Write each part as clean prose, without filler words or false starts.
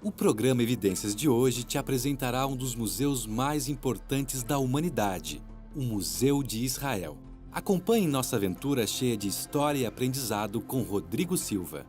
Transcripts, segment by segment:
O programa Evidências de hoje te apresentará um dos museus mais importantes da humanidade, o Museu de Israel. Acompanhe nossa aventura cheia de história e aprendizado com Rodrigo Silva.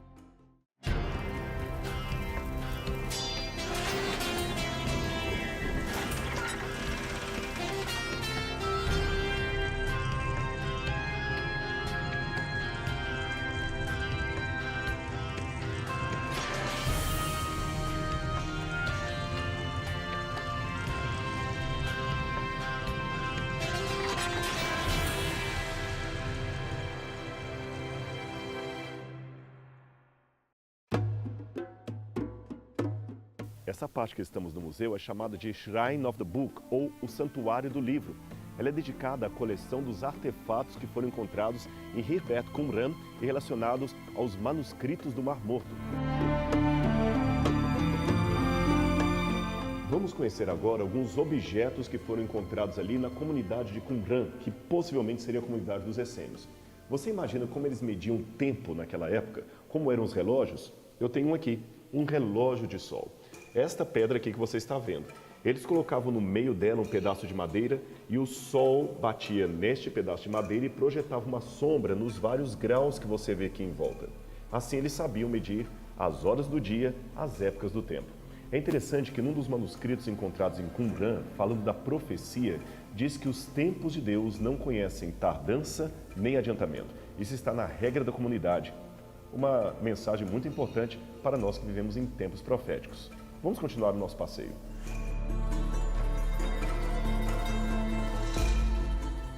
Essa parte que estamos no museu é chamada de Shrine of the Book, ou o Santuário do Livro. Ela é dedicada à coleção dos artefatos que foram encontrados em Herbet Qumran e relacionados aos manuscritos do Mar Morto. Vamos conhecer agora alguns objetos que foram encontrados ali na comunidade de Qumran, que possivelmente seria a comunidade dos essênios. Você imagina como eles mediam tempo naquela época? Como eram os relógios? Eu tenho um aqui, um relógio de sol. Esta pedra aqui que você está vendo, eles colocavam no meio dela um pedaço de madeira e o sol batia neste pedaço de madeira e projetava uma sombra nos vários graus que você vê aqui em volta. Assim eles sabiam medir as horas do dia, as épocas do tempo. É interessante que num dos manuscritos encontrados em Qumran, falando da profecia, diz que os tempos de Deus não conhecem tardança nem adiantamento. Isso está na regra da comunidade. Uma mensagem muito importante para nós que vivemos em tempos proféticos. Vamos continuar o nosso passeio.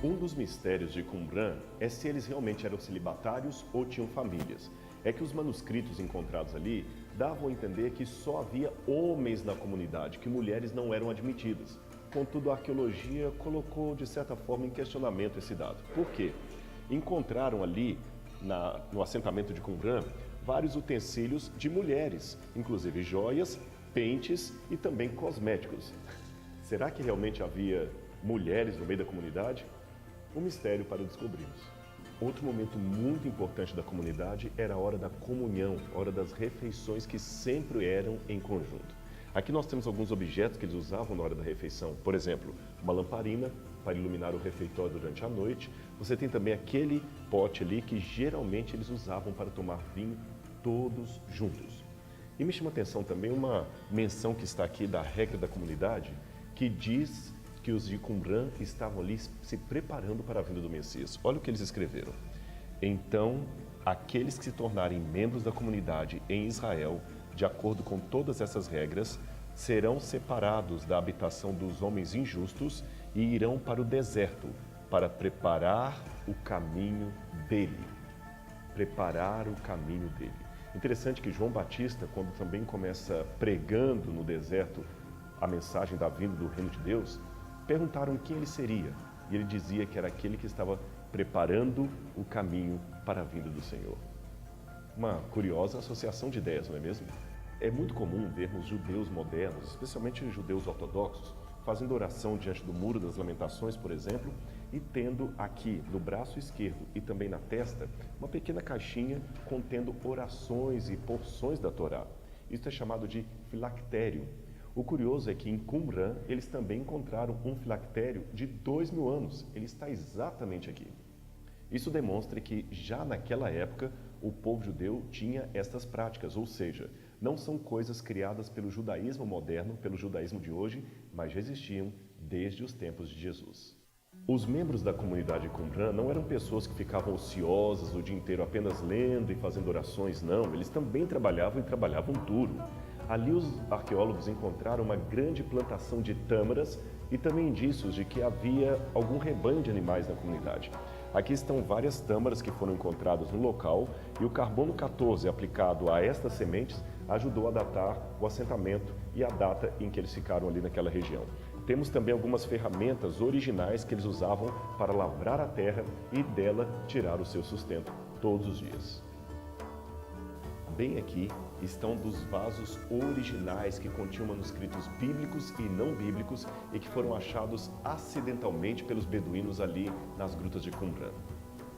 Um dos mistérios de Qumran é se eles realmente eram celibatários ou tinham famílias. É que os manuscritos encontrados ali davam a entender que só havia homens na comunidade, que mulheres não eram admitidas. Contudo, a arqueologia colocou, de certa forma, em questionamento esse dado. Por quê? Encontraram ali, no assentamento de Qumran, vários utensílios de mulheres, inclusive joias, pentes e também cosméticos. Será que realmente havia mulheres no meio da comunidade? Um mistério para descobrirmos. Outro momento muito importante da comunidade era a hora da comunhão, a hora das refeições que sempre eram em conjunto. Aqui nós temos alguns objetos que eles usavam na hora da refeição. Por exemplo, uma lamparina para iluminar o refeitório durante a noite. Você tem também aquele pote ali que geralmente eles usavam para tomar vinho todos juntos. E me chama a atenção também uma menção que está aqui da regra da comunidade, que diz que os de Qumran estavam ali se preparando para a vinda do Messias. Olha o que eles escreveram. Então, aqueles que se tornarem membros da comunidade em Israel, de acordo com todas essas regras, serão separados da habitação dos homens injustos e irão para o deserto para preparar o caminho dele. Preparar o caminho dele. Interessante que João Batista, quando também começa pregando no deserto a mensagem da vinda do reino de Deus, perguntaram quem ele seria. E ele dizia que era aquele que estava preparando o caminho para a vinda do Senhor. Uma curiosa associação de ideias, não é mesmo? É muito comum vermos judeus modernos, especialmente judeus ortodoxos, fazendo oração diante do Muro das Lamentações, por exemplo, e tendo aqui no braço esquerdo e também na testa uma pequena caixinha contendo orações e porções da Torá. Isso é chamado de filactério. O curioso é que em Qumran eles também encontraram um filactério de 2000 anos. Ele está exatamente aqui. Isso demonstra que já naquela época o povo judeu tinha estas práticas, ou seja, não são coisas criadas pelo judaísmo moderno, pelo judaísmo de hoje, mas já existiam desde os tempos de Jesus. Os membros da comunidade Qumran não eram pessoas que ficavam ociosas o dia inteiro apenas lendo e fazendo orações, não. Eles também trabalhavam e trabalhavam duro. Ali os arqueólogos encontraram uma grande plantação de tâmaras e também indícios de que havia algum rebanho de animais na comunidade. Aqui estão várias tâmaras que foram encontradas no local e o carbono 14 aplicado a estas sementes ajudou a datar o assentamento e a data em que eles ficaram ali naquela região. Temos também algumas ferramentas originais que eles usavam para lavrar a terra e dela tirar o seu sustento todos os dias. Bem aqui estão dos vasos originais que continham manuscritos bíblicos e não bíblicos e que foram achados acidentalmente pelos beduínos ali nas grutas de Qumran.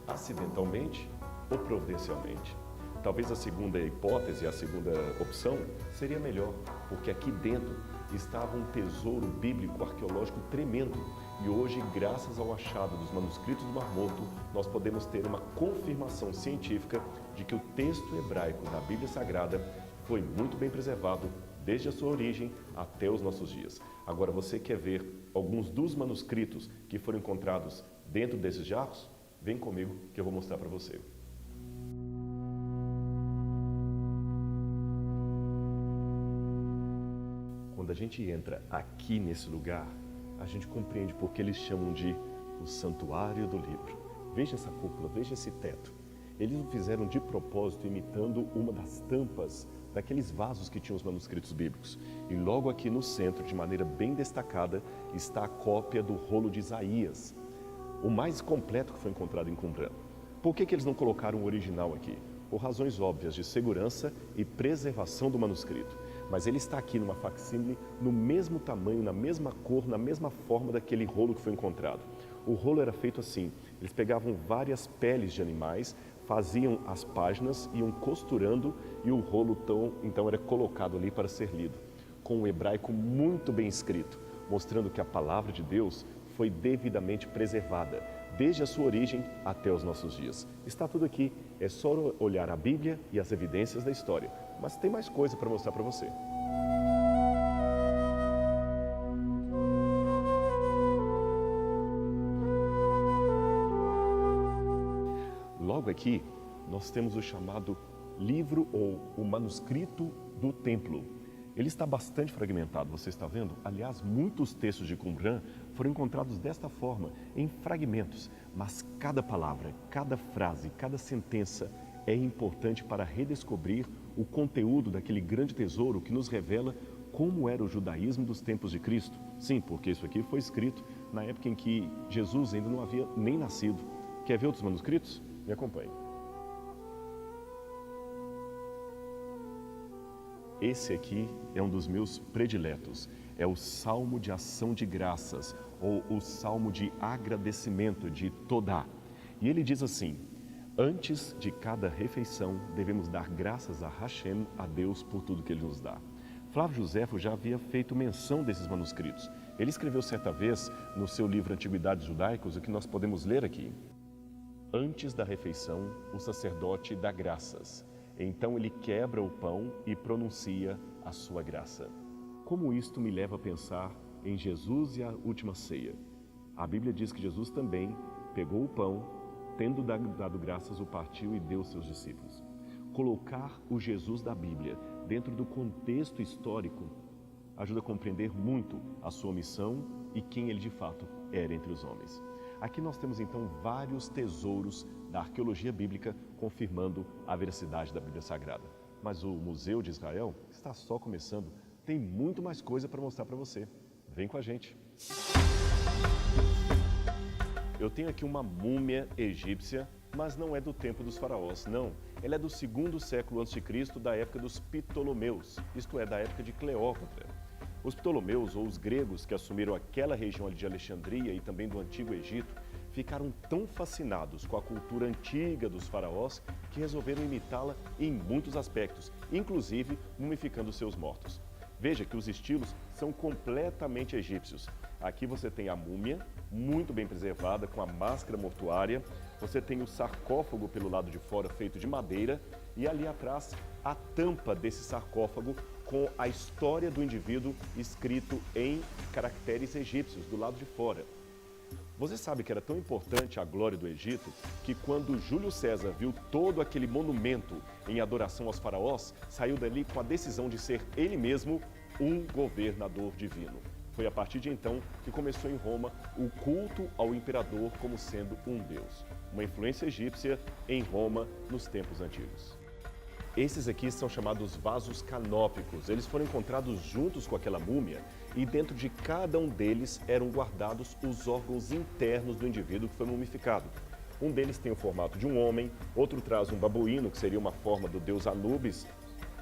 Acidentalmente ou providencialmente? Talvez a segunda hipótese, a segunda opção, seria melhor, porque aqui dentro estava um tesouro bíblico arqueológico tremendo. E hoje, graças ao achado dos manuscritos do Mar Morto, nós podemos ter uma confirmação científica de que o texto hebraico da Bíblia Sagrada foi muito bem preservado desde a sua origem até os nossos dias. Agora, você quer ver alguns dos manuscritos que foram encontrados dentro desses jarros? Vem comigo que eu vou mostrar para você. Quando a gente entra aqui nesse lugar, a gente compreende porque eles chamam de o Santuário do Livro. Veja essa cúpula, veja esse teto. Eles o fizeram de propósito, imitando uma das tampas daqueles vasos que tinham os manuscritos bíblicos. E logo aqui no centro, de maneira bem destacada, está a cópia do rolo de Isaías, o mais completo que foi encontrado em Qumran. Por que eles não colocaram o original aqui? Por razões óbvias de segurança e preservação do manuscrito. Mas ele está aqui numa facsímile, no mesmo tamanho, na mesma cor, na mesma forma daquele rolo que foi encontrado. O rolo era feito assim, eles pegavam várias peles de animais, faziam as páginas, iam costurando e o rolo então era colocado ali para ser lido, com um hebraico muito bem escrito, mostrando que a palavra de Deus foi devidamente preservada, desde a sua origem até os nossos dias. Está tudo aqui, é só olhar a Bíblia e as evidências da história. Mas tem mais coisa para mostrar para você. Logo aqui, nós temos o chamado livro ou o manuscrito do templo. Ele está bastante fragmentado, você está vendo? Aliás, muitos textos de Qumran foram encontrados desta forma, em fragmentos. Mas cada palavra, cada frase, cada sentença é importante para redescobrir o conteúdo daquele grande tesouro que nos revela como era o judaísmo dos tempos de Cristo. Sim, porque isso aqui foi escrito na época em que Jesus ainda não havia nem nascido. Quer ver outros manuscritos? Me acompanhe. Esse aqui é um dos meus prediletos. É o Salmo de Ação de Graças, ou o Salmo de Agradecimento de Todá. E ele diz assim: antes de cada refeição, devemos dar graças a Hashem, a Deus, por tudo que Ele nos dá. Flávio Josefo já havia feito menção desses manuscritos. Ele escreveu certa vez, no seu livro Antiguidades Judaicas, o que nós podemos ler aqui. Antes da refeição, o sacerdote dá graças. Então ele quebra o pão e pronuncia a sua graça. Como isto me leva a pensar em Jesus e a última ceia? A Bíblia diz que Jesus também pegou o pão, tendo dado graças, o partiu e deu aos seus discípulos. Colocar o Jesus da Bíblia dentro do contexto histórico ajuda a compreender muito a sua missão e quem ele de fato era entre os homens. Aqui nós temos então vários tesouros da arqueologia bíblica confirmando a veracidade da Bíblia Sagrada. Mas o Museu de Israel está só começando, tem muito mais coisa para mostrar para você. Vem com a gente! Eu tenho aqui uma múmia egípcia, mas não é do tempo dos faraós, não. Ela é do 2º século a.C., da época dos Ptolomeus, isto é, da época de Cleópatra. Os Ptolomeus, ou os gregos que assumiram aquela região ali de Alexandria e também do Antigo Egito, ficaram tão fascinados com a cultura antiga dos faraós que resolveram imitá-la em muitos aspectos, inclusive mumificando seus mortos. Veja que os estilos são completamente egípcios. Aqui você tem a múmia, muito bem preservada, com a máscara mortuária. Você tem o sarcófago pelo lado de fora, feito de madeira. E ali atrás, a tampa desse sarcófago com a história do indivíduo escrito em caracteres egípcios, do lado de fora. Você sabe que era tão importante a glória do Egito que quando Júlio César viu todo aquele monumento em adoração aos faraós, saiu dali com a decisão de ser ele mesmo um governador divino. Foi a partir de então que começou em Roma o culto ao imperador como sendo um deus. Uma influência egípcia em Roma nos tempos antigos. Esses aqui são chamados vasos canópicos. Eles foram encontrados juntos com aquela múmia e dentro de cada um deles eram guardados os órgãos internos do indivíduo que foi mumificado. Um deles tem o formato de um homem, outro traz um babuíno, que seria uma forma do deus Anubis.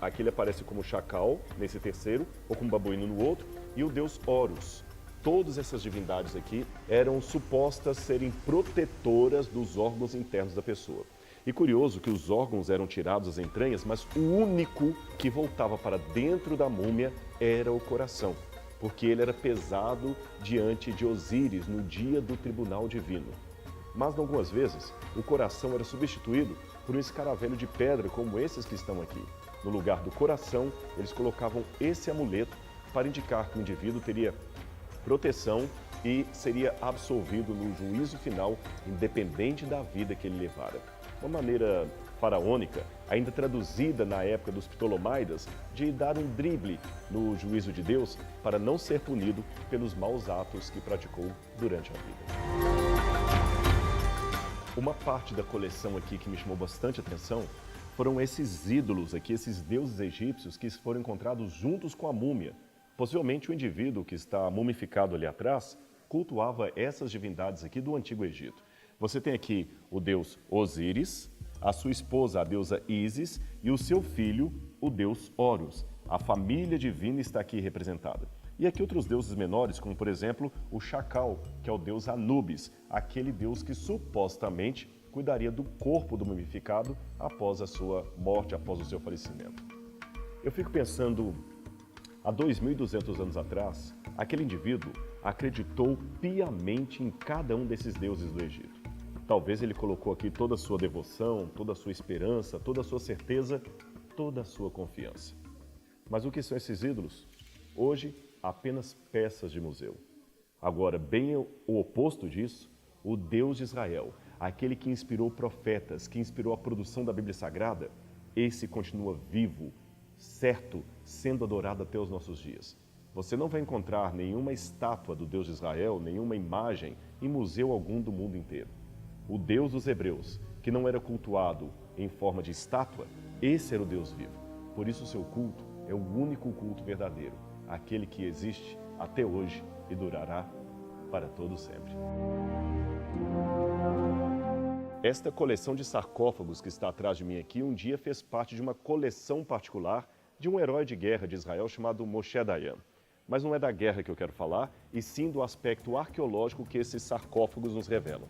Aqui ele aparece como chacal, nesse terceiro, ou como babuíno no outro, e o deus Horus. Todas essas divindades aqui eram supostas serem protetoras dos órgãos internos da pessoa. E curioso que os órgãos eram tirados das entranhas, mas o único que voltava para dentro da múmia era o coração, porque ele era pesado diante de Osíris no dia do tribunal divino. Mas, algumas vezes, o coração era substituído por um escaravelho de pedra, como esses que estão aqui. No lugar do coração, eles colocavam esse amuleto para indicar que o indivíduo teria proteção e seria absolvido no juízo final, independente da vida que ele levara. Uma maneira faraônica, ainda traduzida na época dos Ptolomaidas, de dar um drible no juízo de Deus para não ser punido pelos maus atos que praticou durante a vida. Uma parte da coleção aqui que me chamou bastante atenção foram esses ídolos aqui, esses deuses egípcios que foram encontrados juntos com a múmia. Possivelmente o indivíduo que está mumificado ali atrás cultuava essas divindades aqui do Antigo Egito. Você tem aqui o deus Osíris, a sua esposa, a deusa Ísis, e o seu filho, o deus Horus. A família divina está aqui representada. E aqui outros deuses menores, como por exemplo o Chacal, que é o deus Anubis, aquele deus que supostamente cuidaria do corpo do mumificado após a sua morte, após o seu falecimento. Eu fico pensando, há 2.200 anos atrás, aquele indivíduo acreditou piamente em cada um desses deuses do Egito. Talvez ele colocou aqui toda a sua devoção, toda a sua esperança, toda a sua certeza, toda a sua confiança. Mas o que são esses ídolos? Hoje, apenas peças de museu. Agora, bem o oposto disso, o Deus de Israel, aquele que inspirou profetas, que inspirou a produção da Bíblia Sagrada, esse continua vivo, certo, sendo adorado até os nossos dias. Você não vai encontrar nenhuma estátua do Deus de Israel, nenhuma imagem em museu algum do mundo inteiro. O Deus dos Hebreus, que não era cultuado em forma de estátua, esse era o Deus vivo. Por isso o seu culto é o único culto verdadeiro, aquele que existe até hoje e durará para todo sempre. Esta coleção de sarcófagos que está atrás de mim aqui, um dia fez parte de uma coleção particular de um herói de guerra de Israel chamado Moshe Dayan. Mas não é da guerra que eu quero falar, e sim do aspecto arqueológico que esses sarcófagos nos revelam.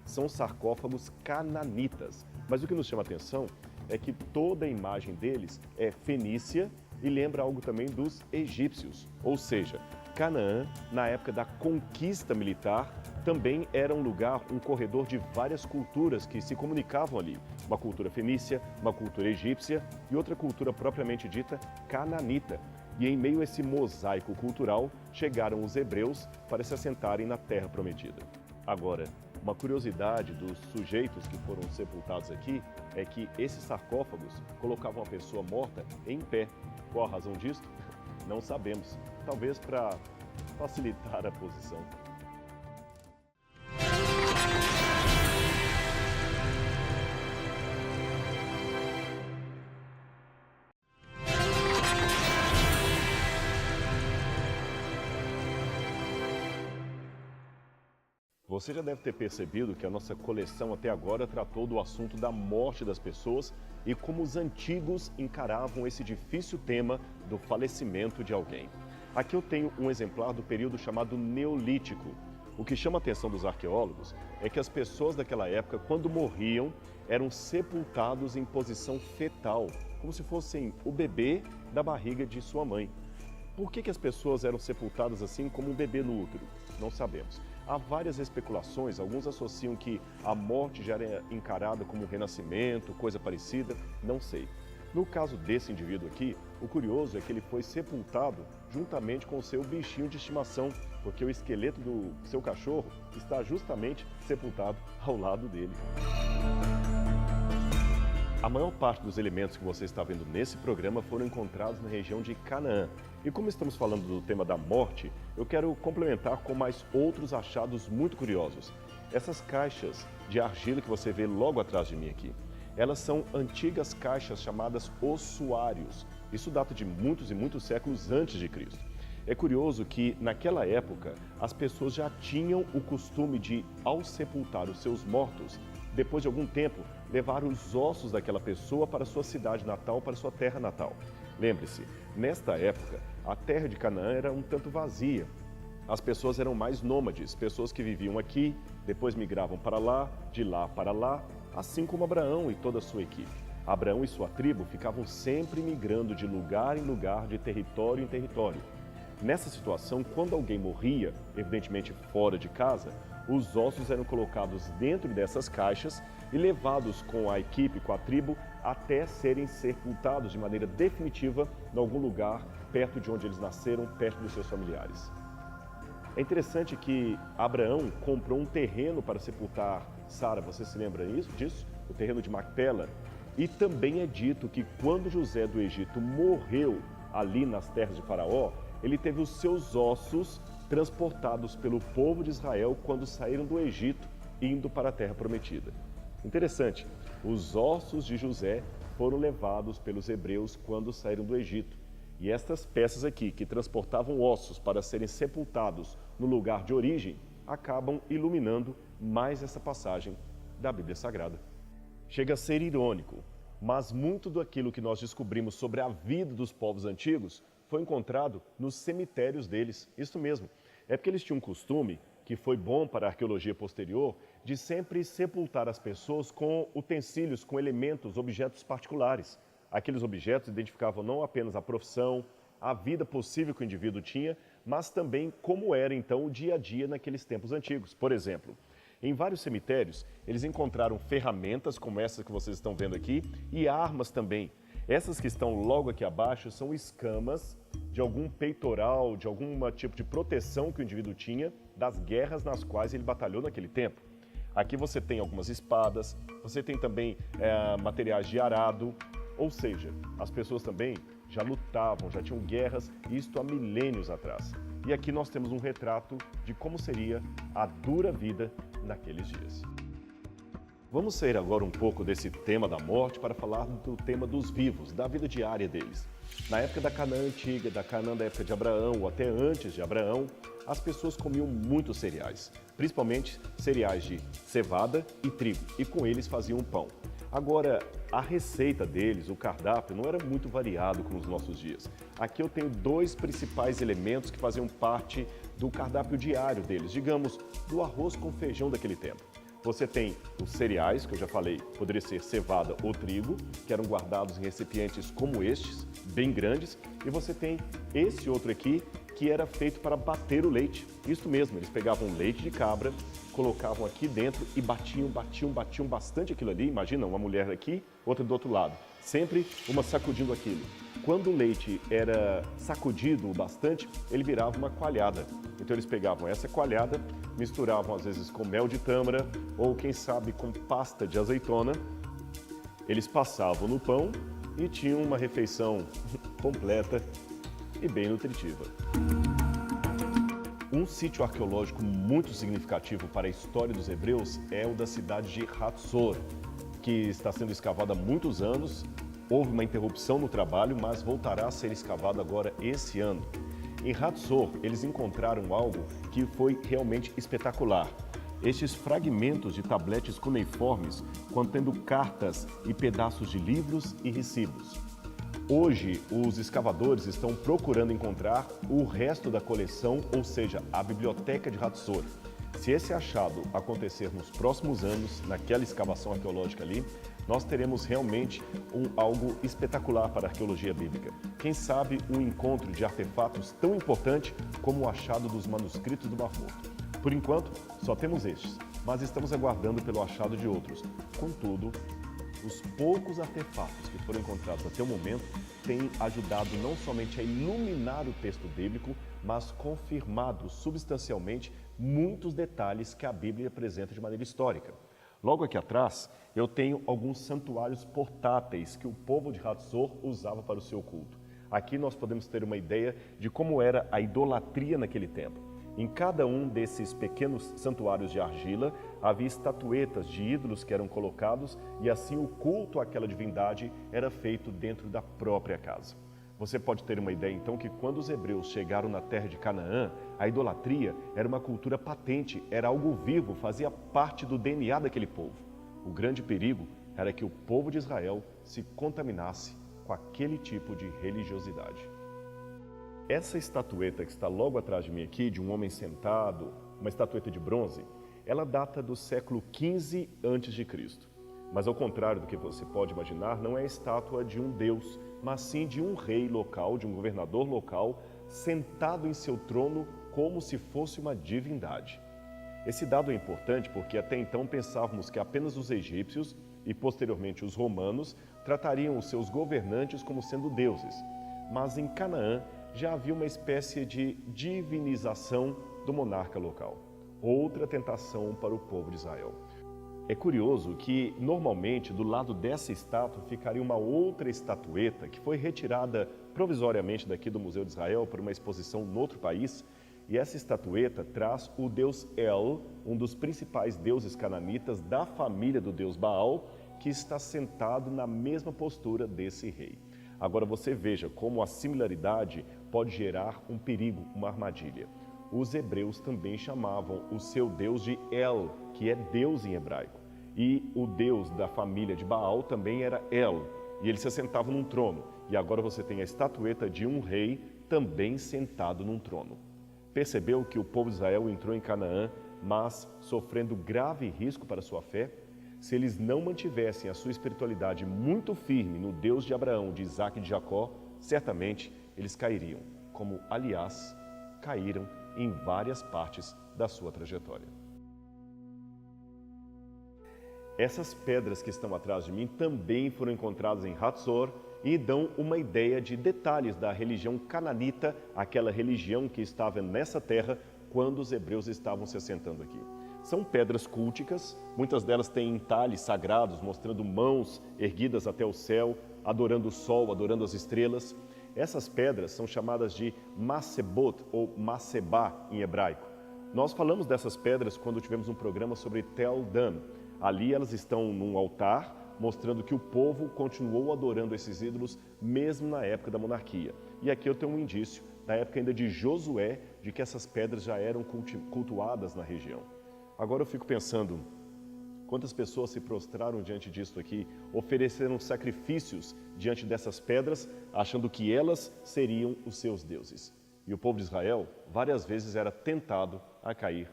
São sarcófagos cananitas, mas o que nos chama a atenção é que toda a imagem deles é fenícia e lembra algo também dos egípcios. Ou seja, Canaã, na época da conquista militar, também era um lugar, um corredor de várias culturas que se comunicavam ali. Uma cultura fenícia, uma cultura egípcia e outra cultura propriamente dita cananita. E em meio a esse mosaico cultural, chegaram os hebreus para se assentarem na Terra Prometida. Agora, uma curiosidade dos sujeitos que foram sepultados aqui é que esses sarcófagos colocavam a pessoa morta em pé. Qual a razão disso? Não sabemos. Talvez para facilitar a posição. Você já deve ter percebido que a nossa coleção até agora tratou do assunto da morte das pessoas e como os antigos encaravam esse difícil tema do falecimento de alguém. Aqui eu tenho um exemplar do período chamado Neolítico. O que chama a atenção dos arqueólogos é que as pessoas daquela época, quando morriam, eram sepultados em posição fetal, como se fossem o bebê da barriga de sua mãe. Por que as pessoas eram sepultadas assim como um bebê no útero? Não sabemos. Há várias especulações, alguns associam que a morte já era encarada como um renascimento, coisa parecida, não sei. No caso desse indivíduo aqui, o curioso é que ele foi sepultado juntamente com o seu bichinho de estimação, porque o esqueleto do seu cachorro está justamente sepultado ao lado dele. A maior parte dos elementos que você está vendo nesse programa foram encontrados na região de Canaã. E como estamos falando do tema da morte, eu quero complementar com mais outros achados muito curiosos. Essas caixas de argila que você vê logo atrás de mim aqui, elas são antigas caixas chamadas ossuários. Isso data de muitos e muitos séculos antes de Cristo. É curioso que, naquela época, as pessoas já tinham o costume de, ao sepultar os seus mortos, depois de algum tempo, levar os ossos daquela pessoa para sua cidade natal, para sua terra natal. Lembre-se, nesta época, a terra de Canaã era um tanto vazia. As pessoas eram mais nômades, pessoas que viviam aqui, depois migravam para lá, de lá para lá, assim como Abraão e toda a sua equipe. Abraão e sua tribo ficavam sempre migrando de lugar em lugar, de território em território. Nessa situação, quando alguém morria, evidentemente fora de casa, os ossos eram colocados dentro dessas caixas e levados com a equipe, com a tribo, até serem sepultados de maneira definitiva em algum lugar perto de onde eles nasceram, perto dos seus familiares. É interessante que Abraão comprou um terreno para sepultar Sara, você se lembra disso? O terreno de Macpela. E também é dito que quando José do Egito morreu ali nas terras de Faraó, ele teve os seus ossos transportados pelo povo de Israel quando saíram do Egito, indo para a terra prometida. Interessante, os ossos de José foram levados pelos hebreus quando saíram do Egito. E estas peças aqui, que transportavam ossos para serem sepultados no lugar de origem, acabam iluminando mais essa passagem da Bíblia Sagrada. Chega a ser irônico, mas muito daquilo que nós descobrimos sobre a vida dos povos antigos foi encontrado nos cemitérios deles. Isso mesmo, é porque eles tinham um costume, que foi bom para a arqueologia posterior, de sempre sepultar as pessoas com utensílios, com elementos, objetos particulares. Aqueles objetos identificavam não apenas a profissão, a vida possível que o indivíduo tinha, mas também como era então o dia a dia naqueles tempos antigos. Por exemplo, em vários cemitérios, eles encontraram ferramentas como essas que vocês estão vendo aqui e armas também. Essas que estão logo aqui abaixo são escamas de algum peitoral, de algum tipo de proteção que o indivíduo tinha das guerras nas quais ele batalhou naquele tempo. Aqui você tem algumas espadas, você tem também materiais de arado, ou seja, as pessoas também já lutavam, já tinham guerras, isto há milênios atrás. E aqui nós temos um retrato de como seria a dura vida naqueles dias. Vamos sair agora um pouco desse tema da morte para falar do tema dos vivos, da vida diária deles. Na época da Canaã antiga, da Canaã da época de Abraão, ou até antes de Abraão, as pessoas comiam muitos cereais, principalmente cereais de cevada e trigo, e com eles faziam pão. Agora, a receita deles, o cardápio, não era muito variado como nos nossos dias. Aqui eu tenho dois principais elementos que faziam parte do cardápio diário deles, digamos, do arroz com feijão daquele tempo. Você tem os cereais, que eu já falei, poderia ser cevada ou trigo, que eram guardados em recipientes como estes, bem grandes, e você tem esse outro aqui, que era feito para bater o leite. Isso mesmo, eles pegavam leite de cabra, colocavam aqui dentro e batiam bastante aquilo ali. Imagina, uma mulher aqui, outra do outro lado, sempre uma sacudindo aquilo. Quando o leite era sacudido bastante, ele virava uma coalhada. Então eles pegavam essa coalhada, misturavam às vezes com mel de tâmara ou quem sabe com pasta de azeitona. Eles passavam no pão e tinham uma refeição completa e bem nutritiva. Um sítio arqueológico muito significativo para a história dos hebreus é o da cidade de Hatzor, que está sendo escavado há muitos anos. Houve uma interrupção no trabalho, mas voltará a ser escavado agora esse ano. Em Hatzor, eles encontraram algo que foi realmente espetacular. Estes fragmentos de tabletes cuneiformes contendo cartas e pedaços de livros e recibos. Hoje, os escavadores estão procurando encontrar o resto da coleção, ou seja, a biblioteca de Hatzor. Se esse achado acontecer nos próximos anos, naquela escavação arqueológica ali, nós teremos realmente algo espetacular para a arqueologia bíblica. Quem sabe um encontro de artefatos tão importante como o achado dos manuscritos do Mar Morto. Por enquanto, só temos estes, mas estamos aguardando pelo achado de outros. Contudo, os poucos artefatos que foram encontrados até o momento têm ajudado não somente a iluminar o texto bíblico, mas confirmado substancialmente muitos detalhes que a Bíblia apresenta de maneira histórica. Logo aqui atrás, eu tenho alguns santuários portáteis que o povo de Hatzor usava para o seu culto. Aqui nós podemos ter uma ideia de como era a idolatria naquele tempo. Em cada um desses pequenos santuários de argila, havia estatuetas de ídolos que eram colocados e assim o culto àquela divindade era feito dentro da própria casa. Você pode ter uma ideia então que quando os hebreus chegaram na terra de Canaã, a idolatria era uma cultura patente, era algo vivo, fazia parte do DNA daquele povo. O grande perigo era que o povo de Israel se contaminasse com aquele tipo de religiosidade. Essa estatueta que está logo atrás de mim aqui, de um homem sentado, uma estatueta de bronze, ela data do século XV a.C. Mas ao contrário do que você pode imaginar, não é a estátua de um deus, mas sim de um rei local, de um governador local, sentado em seu trono como se fosse uma divindade. Esse dado é importante porque até então pensávamos que apenas os egípcios e posteriormente os romanos tratariam os seus governantes como sendo deuses. Mas em Canaã já havia uma espécie de divinização do monarca local. Outra tentação para o povo de Israel. É curioso que, normalmente, do lado dessa estátua ficaria uma outra estatueta que foi retirada provisoriamente daqui do Museu de Israel para uma exposição em outro país. E essa estatueta traz o deus El, um dos principais deuses cananitas da família do deus Baal, que está sentado na mesma postura desse rei. Agora você veja como a similaridade pode gerar um perigo, uma armadilha. Os hebreus também chamavam o seu deus de El, que é Deus em hebraico. E o deus da família de Baal também era El, e ele se assentava num trono. E agora você tem a estatueta de um rei também sentado num trono. Percebeu que o povo de Israel entrou em Canaã, mas sofrendo grave risco para sua fé? Se eles não mantivessem a sua espiritualidade muito firme no Deus de Abraão, de Isaac e de Jacó, certamente eles cairiam, como, aliás, caíram em várias partes da sua trajetória. Essas pedras que estão atrás de mim também foram encontradas em Hatzor e dão uma ideia de detalhes da religião cananita, aquela religião que estava nessa terra quando os hebreus estavam se assentando aqui. São pedras culticas, muitas delas têm entalhes sagrados, mostrando mãos erguidas até o céu, adorando o sol, adorando as estrelas. Essas pedras são chamadas de Masebot ou Masebá em hebraico. Nós falamos dessas pedras quando tivemos um programa sobre Tel Dan. Ali elas estão num altar, mostrando que o povo continuou adorando esses ídolos mesmo na época da monarquia. E aqui eu tenho um indício, na época ainda de Josué, de que essas pedras já eram cultuadas na região. Agora eu fico pensando, quantas pessoas se prostraram diante disso aqui, ofereceram sacrifícios diante dessas pedras, achando que elas seriam os seus deuses. E o povo de Israel, várias vezes, era tentado a cair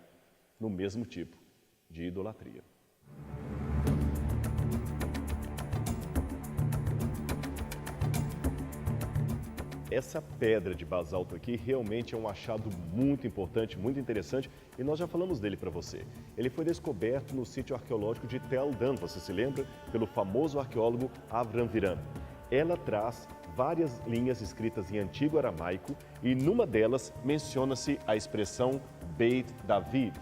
no mesmo tipo de idolatria. Essa pedra de basalto aqui realmente é um achado muito importante, muito interessante, e nós já falamos dele para você. Ele foi descoberto no sítio arqueológico de Tel Dan, você se lembra? Pelo famoso arqueólogo Avram Viran. Ela traz várias linhas escritas em antigo aramaico e numa delas menciona-se a expressão Beit David,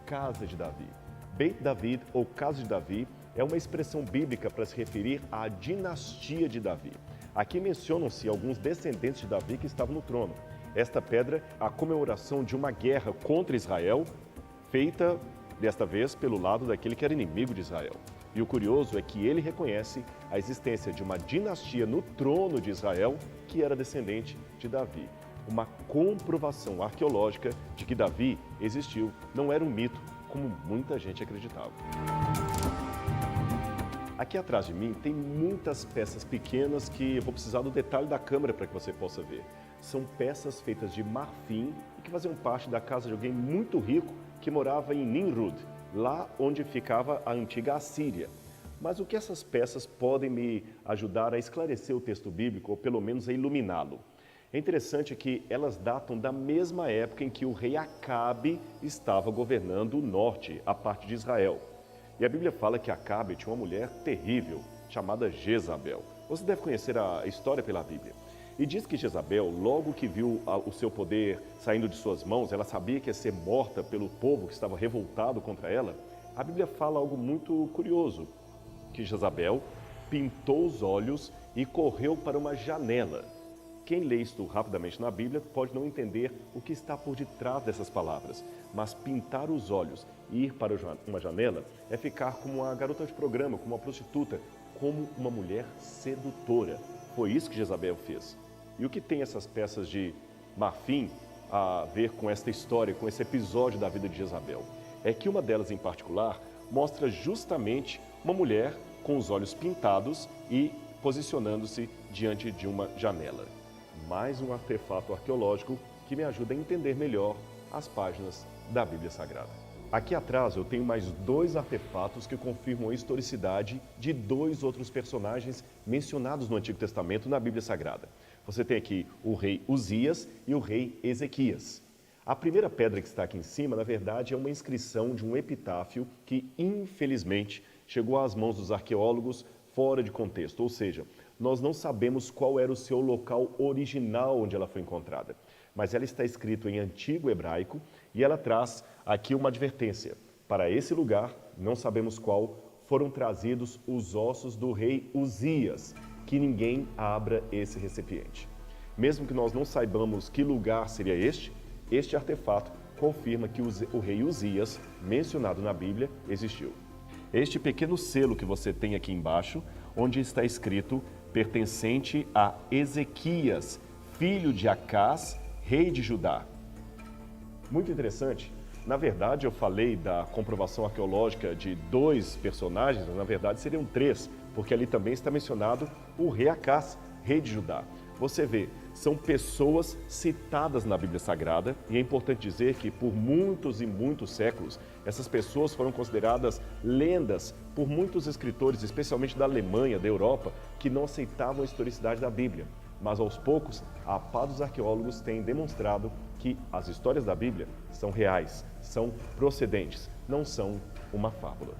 casa de Davi. Beit David ou casa de Davi é uma expressão bíblica para se referir à dinastia de Davi. Aqui mencionam-se alguns descendentes de Davi que estavam no trono. Esta pedra, a comemoração de uma guerra contra Israel, feita, desta vez, pelo lado daquele que era inimigo de Israel. E o curioso é que ele reconhece a existência de uma dinastia no trono de Israel que era descendente de Davi. Uma comprovação arqueológica de que Davi existiu, não era um mito, como muita gente acreditava. Aqui atrás de mim tem muitas peças pequenas que eu vou precisar do detalhe da câmera para que você possa ver. São peças feitas de marfim e que faziam parte da casa de alguém muito rico que morava em Nimrud, lá onde ficava a antiga Assíria. Mas o que essas peças podem me ajudar a esclarecer o texto bíblico, ou pelo menos a iluminá-lo? É interessante que elas datam da mesma época em que o rei Acabe estava governando o norte, a parte de Israel. E a Bíblia fala que Acabe tinha uma mulher terrível, chamada Jezabel. Você deve conhecer a história pela Bíblia. E diz que Jezabel, logo que viu o seu poder saindo de suas mãos, ela sabia que ia ser morta pelo povo que estava revoltado contra ela. A Bíblia fala algo muito curioso, que Jezabel pintou os olhos e correu para uma janela. Quem lê isto rapidamente na Bíblia pode não entender o que está por detrás dessas palavras, mas pintar os olhos e ir para uma janela é ficar como uma garota de programa, como uma prostituta, como uma mulher sedutora. Foi isso que Jezabel fez. E o que tem essas peças de marfim a ver com esta história, com esse episódio da vida de Jezabel? É que uma delas em particular mostra justamente uma mulher com os olhos pintados e posicionando-se diante de uma janela. Mais um artefato arqueológico que me ajuda a entender melhor as páginas da Bíblia Sagrada. Aqui atrás eu tenho mais 2 artefatos que confirmam a historicidade de 2 outros personagens mencionados no Antigo Testamento na Bíblia Sagrada. Você tem aqui o rei Uzias e o rei Ezequias. A primeira pedra que está aqui em cima, na verdade, é uma inscrição de um epitáfio que, infelizmente, chegou às mãos dos arqueólogos fora de contexto, ou seja, nós não sabemos qual era o seu local original onde ela foi encontrada, mas ela está escrita em antigo hebraico e ela traz aqui uma advertência. Para esse lugar, não sabemos qual, foram trazidos os ossos do rei Uzias, que ninguém abra esse recipiente. Mesmo que nós não saibamos que lugar seria este artefato confirma que o rei Uzias, mencionado na Bíblia, existiu. Este pequeno selo que você tem aqui embaixo, onde está escrito pertencente a Ezequias, filho de Acás, rei de Judá. Muito interessante. Na verdade, eu falei da comprovação arqueológica de 2 personagens, mas na verdade seriam 3, porque ali também está mencionado o rei Acás, rei de Judá. Você vê, são pessoas citadas na Bíblia Sagrada e é importante dizer que por muitos e muitos séculos, essas pessoas foram consideradas lendas por muitos escritores, especialmente da Alemanha, da Europa, que não aceitavam a historicidade da Bíblia. Mas aos poucos, a pá dos arqueólogos tem demonstrado que as histórias da Bíblia são reais, são procedentes, não são uma fábula.